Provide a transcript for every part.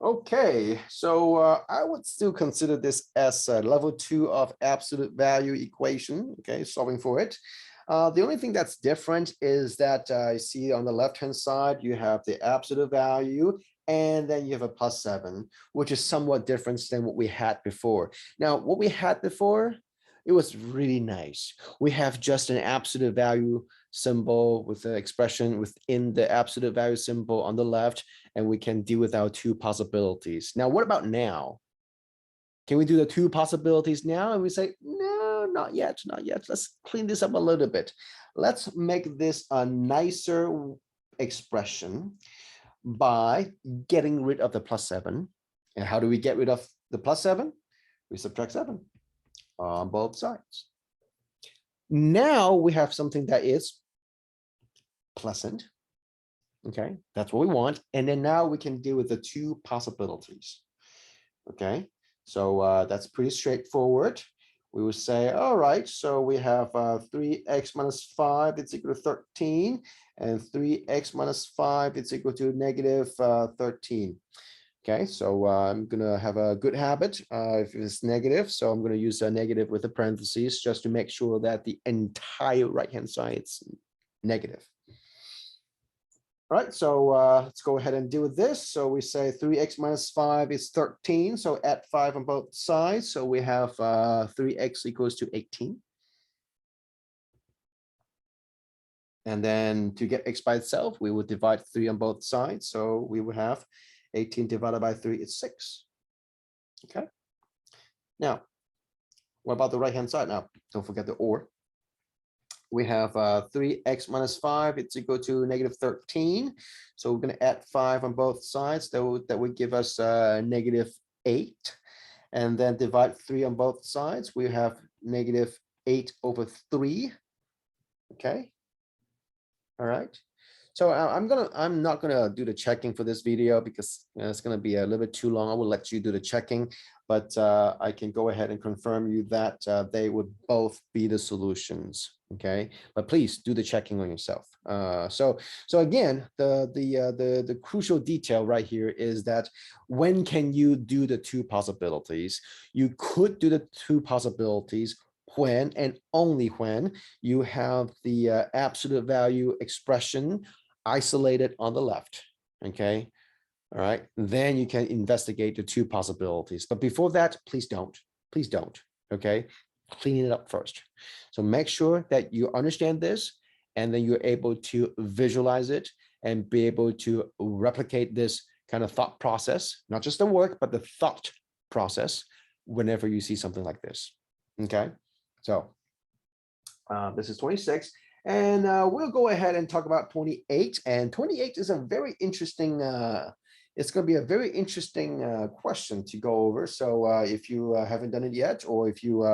Okay, so I would still consider this as a level 2 of absolute value equation, okay, solving for it. The only thing that's different is that I see on the left-hand side, you have the absolute value, and then you have a +7, which is somewhat different than what we had before. Now, what we had before, it was really nice. We have just an absolute value symbol with the expression within the absolute value symbol on the left, and we can deal with our two possibilities. Now, what about now? Can we do the two possibilities now? And we say, no, not yet, not yet. Let's clean this up a little bit. Let's make this a nicer expression by getting rid of the +7. And how do we get rid of the +7? We subtract 7 on both sides. Now we have something that is pleasant. Okay, that's what we want. And then now we can deal with the two possibilities. Okay, so that's pretty straightforward. We would say, all right, so we have 3x minus 5 is equal to 13, and 3x minus 5 is equal to negative 13. Okay, so I'm gonna have a good habit if it's negative, so I'm gonna use a negative with a parentheses just to make sure that the entire right-hand side is negative. All right, so let's go ahead and deal with this. So we say 3x minus 5 is 13. So add 5 on both sides. So we have 3x equals to 18. And then to get x by itself, we would divide 3 on both sides. So we would have 18 divided by 3 is 6. Okay. Now, what about the right-hand side? Now, don't forget the or. We have 3x minus 5, it's equal to negative 13. So we're going to add 5 on both sides. That would give us negative 8. And then divide 3 on both sides. We have negative 8 over 3. Okay. All right. So I'm not gonna do the checking for this video because it's gonna be a little bit too long. I will let you do the checking, but I can go ahead and confirm you that they would both be the solutions. Okay, but please do the checking on yourself. So again, the crucial detail right here is that when can you do the two possibilities? You could do the two possibilities when and only when you have the absolute value expression isolated on the left. Okay. All right. Then you can investigate the two possibilities. But before that, please don't. Please don't. Okay. Clean it up first. So make sure that you understand this and then you're able to visualize it and be able to replicate this kind of thought process, not just the work, but the thought process whenever you see something like this. Okay. So this is 26. And we'll go ahead and talk about 28. And 28 is a very interesting, it's going to be a very interesting question to go over. So if you haven't done it yet, or if you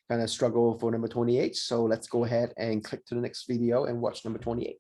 kind of struggle for number 28, so let's go ahead and click to the next video and watch number 28.